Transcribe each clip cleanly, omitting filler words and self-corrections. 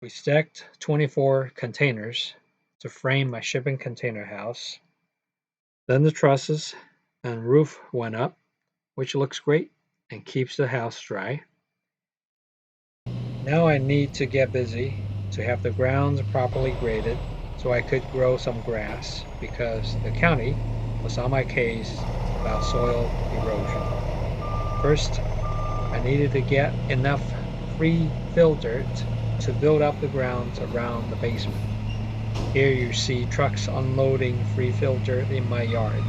We stacked 24 containers to frame my shipping container house. Then the trusses and roof went up, which looks great and keeps the house dry. Now I need to get busy to have the grounds properly graded so I could grow some grass because the county was on my case about soil erosion. First, I needed to get enough free fill dirt to build up the grounds around the basement. Here you see trucks unloading free fill dirt in my yard.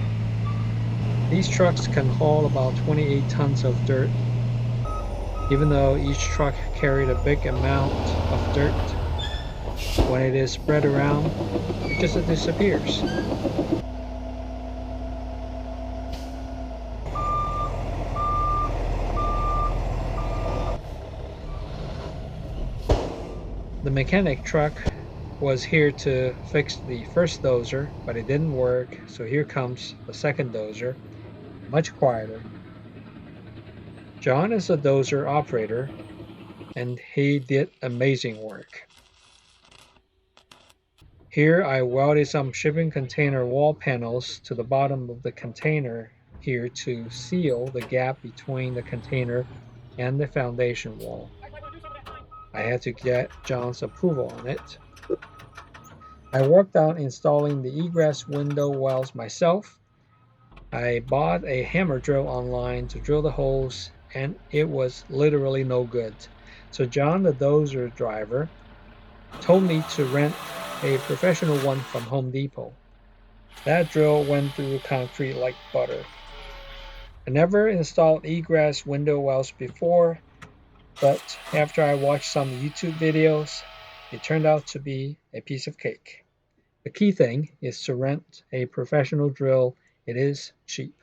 These trucks can haul about 28 tons of dirt. Even though each truck carried a big amount of dirt, when it is spread around, it just disappears. The mechanic truck was here to fix the first dozer, but it didn't work, so here comes the second dozer, much quieter. John is a dozer operator, and he did amazing work. Here I welded some shipping container wall panels to the bottom of the container here to seal the gap between the container and the foundation wall. I had to get John's approval on it. I worked on installing the egress window wells myself. I bought a hammer drill online to drill the holes, and it was literally no good. So John, the dozer driver, told me to rent a professional one from Home Depot. That drill went through concrete like butter. I never installed egress window wells before, but after I watched some YouTube videos, it turned out to be a piece of cake. The key thing is to rent a professional drill. It is cheap.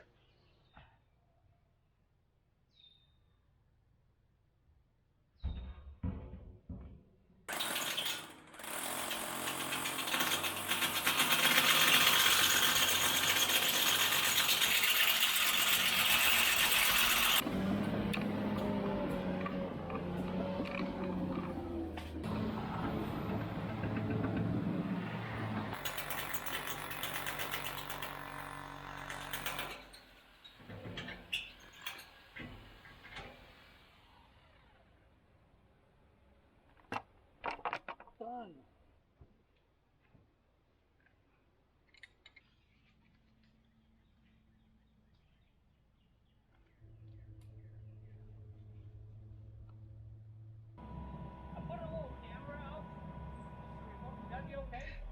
Done.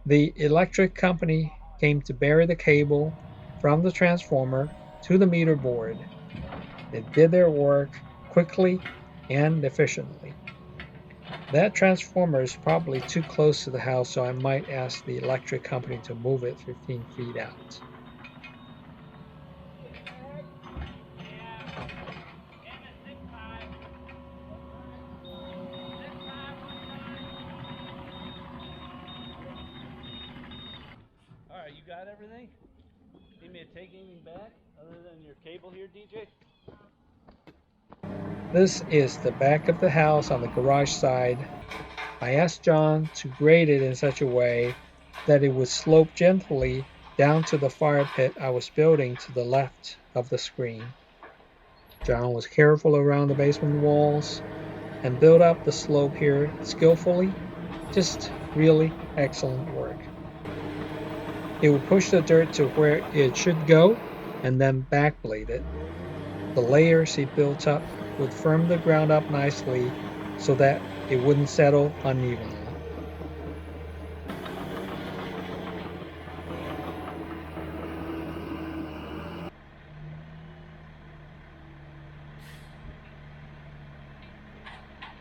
The electric company came to bury the cable from the transformer to the meter board. They did their work quickly and efficiently. That transformer is probably too close to the house, so I might ask the electric company to move it 15 feet out. All right, you got everything? Need me to take anything back other than your cable here, DJ? This is the back of the house on the garage side. I asked John to grade it in such a way that it would slope gently down to the fire pit I was building to the left of the screen. John was careful around the basement walls and built up the slope here skillfully. Just really excellent work. He would push the dirt to where it should go and then backblade it. The layers he built up would firm the ground up nicely so that it wouldn't settle unevenly.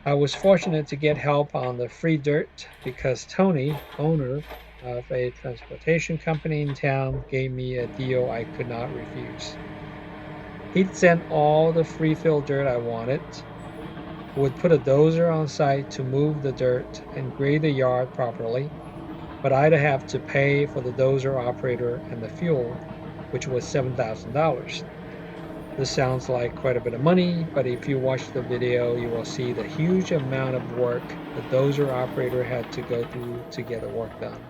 I was fortunate to get help on the free dirt because Tony, owner of a transportation company in town, gave me a deal I could not refuse. He'd send all the free fill dirt I wanted, would put a dozer on site to move the dirt and grade the yard properly, but I'd have to pay for the dozer operator and the fuel, which was $7,000. This sounds like quite a bit of money, but if you watch the video, you will see the huge amount of work the dozer operator had to go through to get the work done.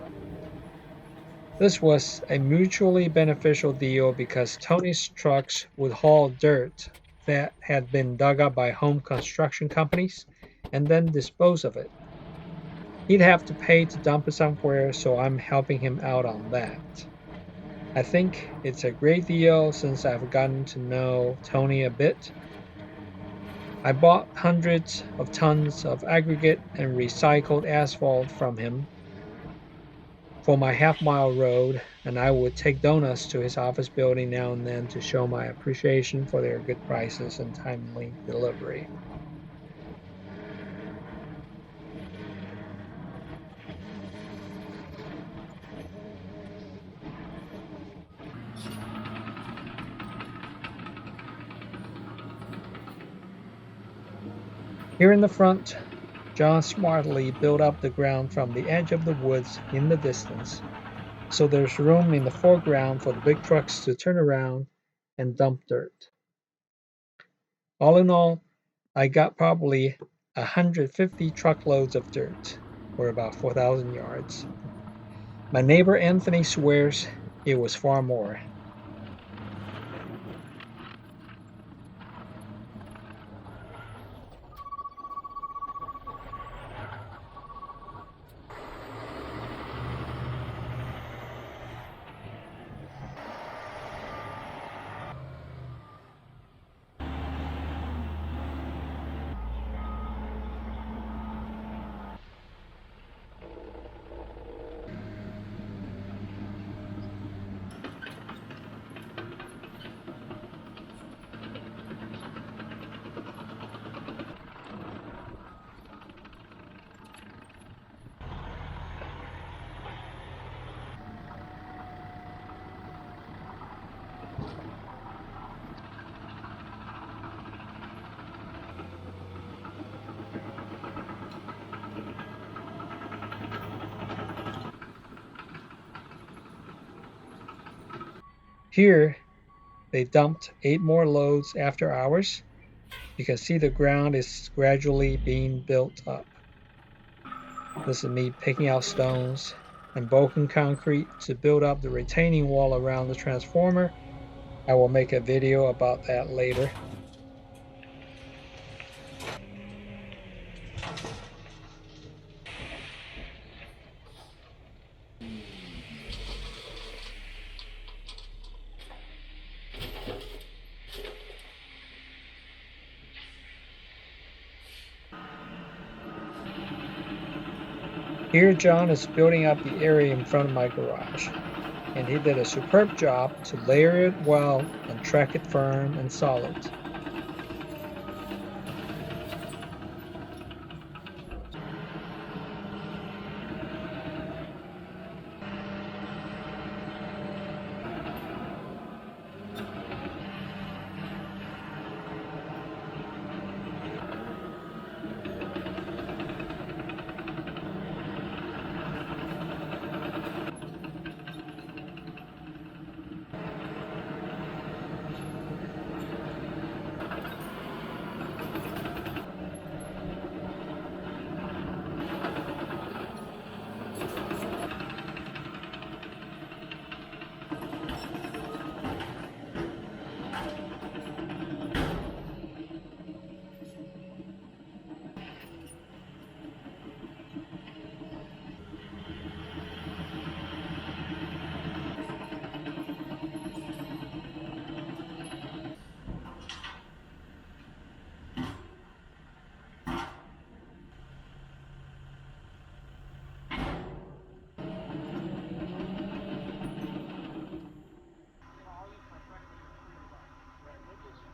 This was a mutually beneficial deal because Tony's trucks would haul dirt that had been dug up by home construction companies and then dispose of it. He'd have to pay to dump it somewhere, so I'm helping him out on that. I think it's a great deal since I've gotten to know Tony a bit. I bought hundreds of tons of aggregate and recycled asphalt from him for my half-mile road, and I would take donuts to his office building now and then to show my appreciation for their good prices and timely delivery. Here in the front, John smartly built up the ground from the edge of the woods in the distance, so there's room in the foreground for the big trucks to turn around and dump dirt. All in all, I got probably 150 truckloads of dirt, or about 4,000 yards. My neighbor Anthony swears it was far more. Here, they dumped 8 more loads after hours. You can see the ground is gradually being built up. This is me picking out stones and broken concrete to build up the retaining wall around the transformer. I will make a video about that later. Here John is building up the area in front of my garage, and he did a superb job to layer it well and track it firm and solid.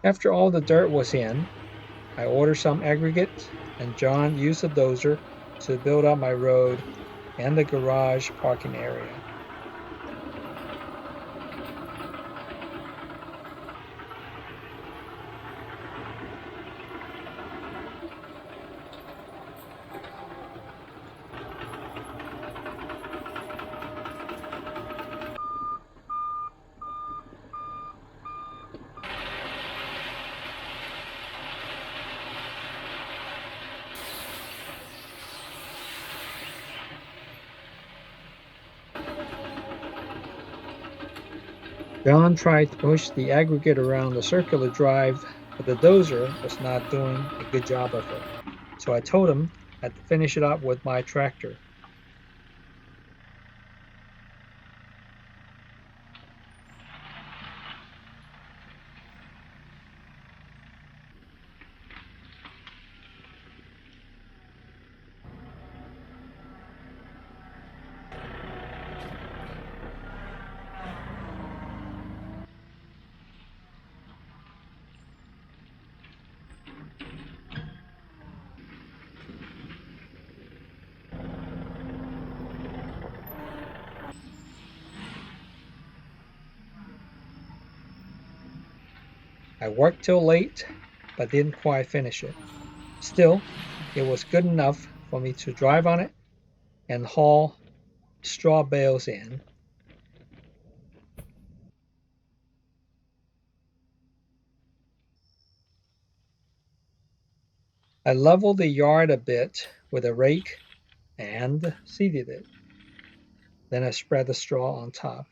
After all the dirt was in, I ordered some aggregate, and John used the dozer to build up my road and the garage parking area. John tried to push the aggregate around the circular drive, but the dozer was not doing a good job of it. So I told him I had to finish it up with my tractor. I worked till late, but didn't quite finish it. Still, it was good enough for me to drive on it and haul straw bales in. I leveled the yard a bit with a rake and seeded it. Then I spread the straw on top.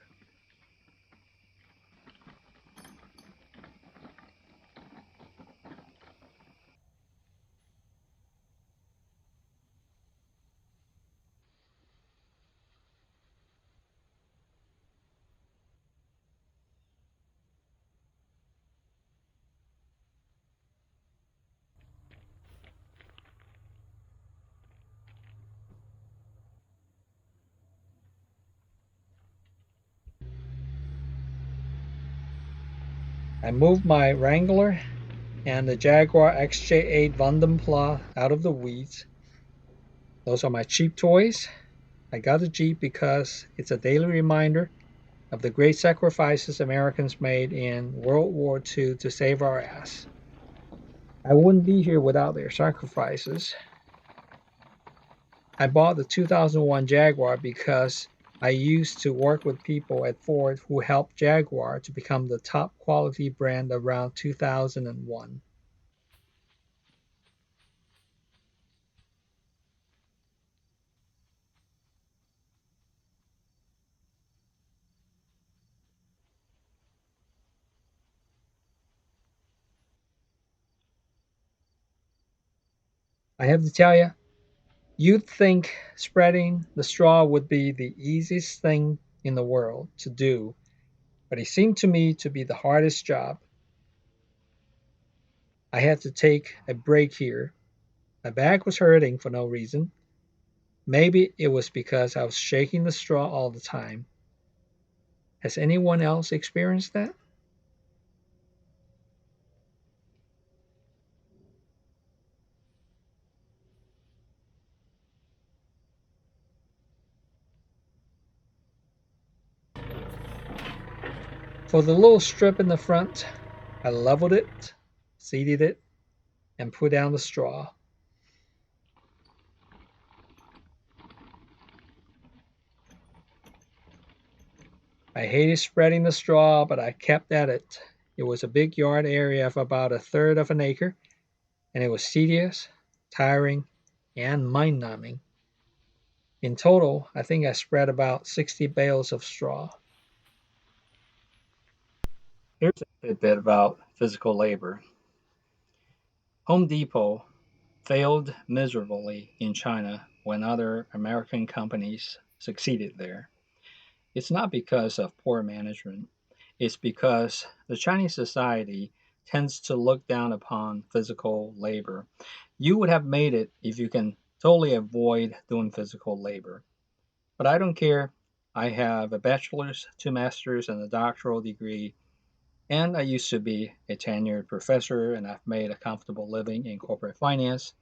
I moved my Wrangler and the Jaguar XJ8 Vandenpla out of the weeds. Those are my cheap toys. I got the Jeep because it's a daily reminder of the great sacrifices Americans made in World War II to save our ass. I wouldn't be here without their sacrifices. I bought the 2001 Jaguar because I used to work with people at Ford who helped Jaguar to become the top quality brand around 2001. I have to tell you, you'd think spreading the straw would be the easiest thing in the world to do, but it seemed to me to be the hardest job. I had to take a break here. My back was hurting for no reason. Maybe it was because I was shaking the straw all the time. Has anyone else experienced that? For the little strip in the front, I leveled it, seeded it, and put down the straw. I hated spreading the straw, but I kept at it. It was a big yard area of about a third of an acre, and it was tedious, tiring, and mind numbing. In total, I think I spread about 60 bales of straw. Here's a bit about physical labor. Home Depot failed miserably in China when other American companies succeeded there. It's not because of poor management, it's because the Chinese society tends to look down upon physical labor. You would have made it if you can totally avoid doing physical labor. But I don't care. I have a bachelor's, two masters, and a doctoral degree, and I used to be a tenured professor, and I've made a comfortable living in corporate finance.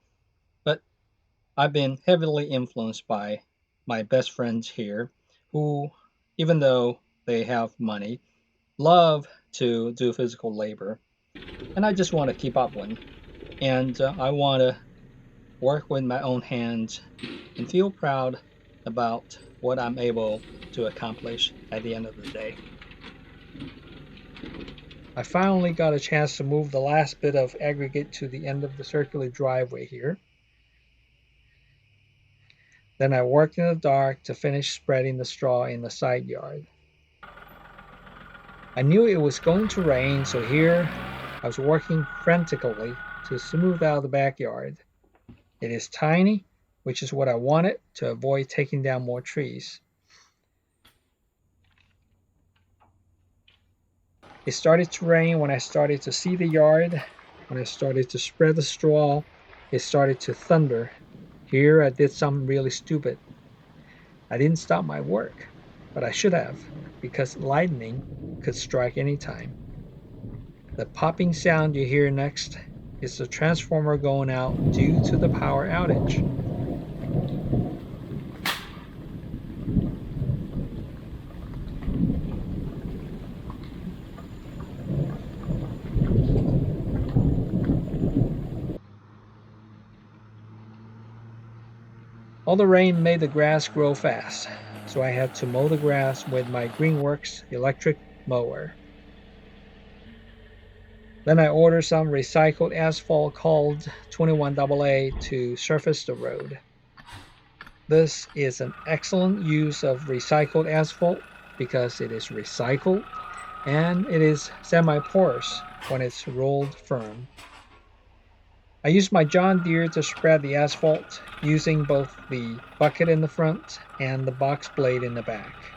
But I've been heavily influenced by my best friends here who, even though they have money, love to do physical labor. And I just want to keep up with them. And I want to work with my own hands and feel proud about what I'm able to accomplish at the end of the day. I finally got a chance to move the last bit of aggregate to the end of the circular driveway here. Then I worked in the dark to finish spreading the straw in the side yard. I knew it was going to rain, so here I was working frantically to smooth out the backyard. It is tiny, which is what I wanted to avoid taking down more trees. It started to rain when I started to see the yard. When I started to spread the straw, it started to thunder. Here I did something really stupid. I didn't stop my work, but I should have, because lightning could strike any time. The popping sound you hear next is the transformer going out due to the power outage. All the rain made the grass grow fast, so I had to mow the grass with my Greenworks electric mower. Then I ordered some recycled asphalt called 21AA to surface the road. This is an excellent use of recycled asphalt because it is recycled and it is semi-porous when it's rolled firm. I used my John Deere to spread the asphalt using both the bucket in the front and the box blade in the back.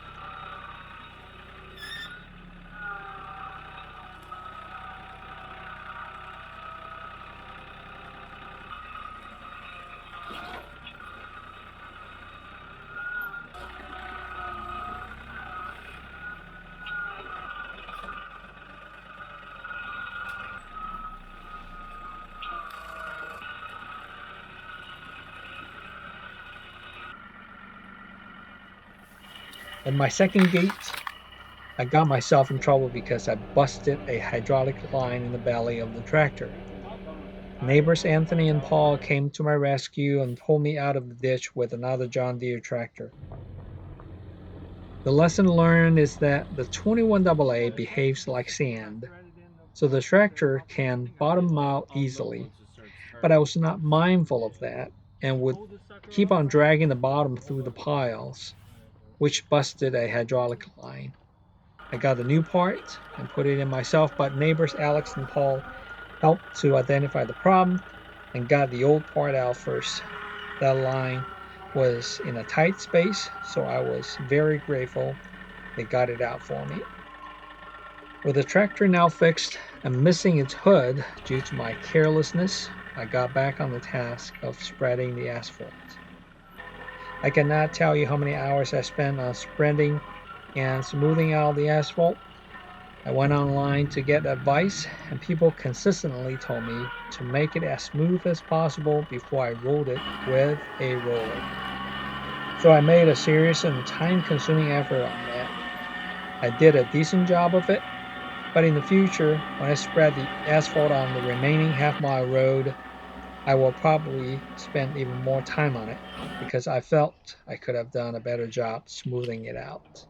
At my second gate, I got myself in trouble because I busted a hydraulic line in the belly of the tractor. Neighbors Anthony and Paul came to my rescue and pulled me out of the ditch with another John Deere tractor. The lesson learned is that the 21AA behaves like sand, so the tractor can bottom out easily, but I was not mindful of that and would keep on dragging the bottom through the piles, which busted a hydraulic line. I got the new part and put it in myself, but neighbors Alex and Paul helped to identify the problem and got the old part out first. That line was in a tight space, so I was very grateful they got it out for me. With the tractor now fixed and missing its hood due to my carelessness, I got back on the task of spreading the asphalt. I cannot tell you how many hours I spent on spreading and smoothing out the asphalt. I went online to get advice, and people consistently told me to make it as smooth as possible before I rolled it with a roller. So I made a serious and time-consuming effort on that. I did a decent job of it, but in the future, when I spread the asphalt on the remaining half-mile road, I will probably spend even more time on it because I felt I could have done a better job smoothing it out.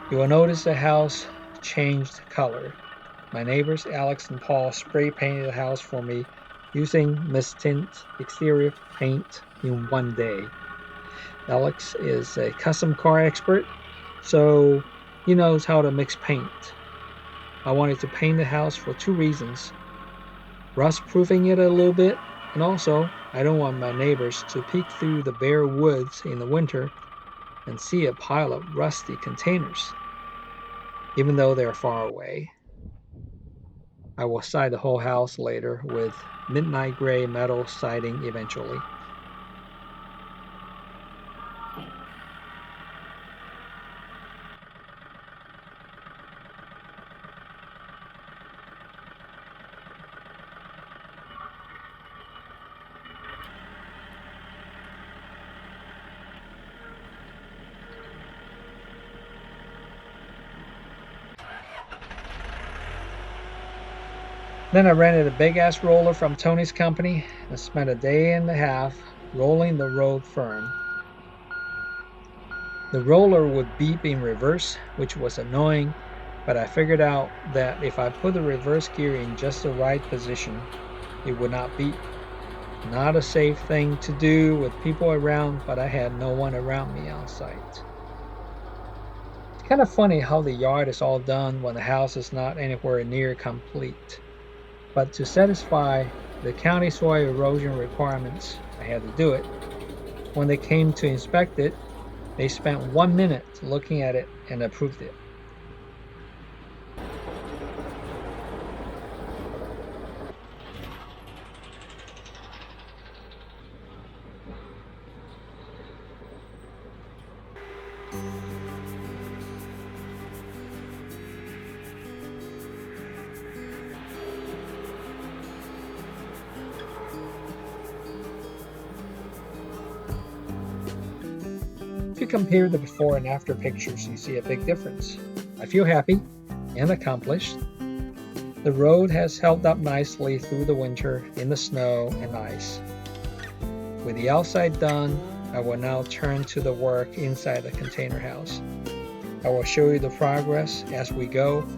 You will notice the house changed color. My neighbors Alex and Paul spray painted the house for me using mist tint exterior paint in one day. Alex is a custom car expert, so he knows how to mix paint. I wanted to paint the house for two reasons: rust proofing it a little bit, and also I don't want my neighbors to peek through the bare woods in the winter and see a pile of rusty containers, even though they're far away. I will side the whole house later with midnight gray metal siding eventually. Then I rented a big ass roller from Tony's company and spent a day and a half rolling the road firm. The roller would beep in reverse, which was annoying, but I figured out that if I put the reverse gear in just the right position, it would not beep. Not a safe thing to do with people around, but I had no one around me on site. It's kind of funny how the yard is all done when the house is not anywhere near complete. But to satisfy the county soil erosion requirements, I had to do it. When they came to inspect it, they spent 1 minute looking at it and approved it. If you compare the before and after pictures, you see a big difference. I feel happy and accomplished. The road has held up nicely through the winter in the snow and ice. With the outside done, I will now turn to the work inside the container house. I will show you the progress as we go.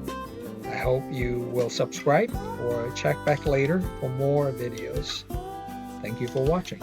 I hope you will subscribe or check back later for more videos. Thank you for watching.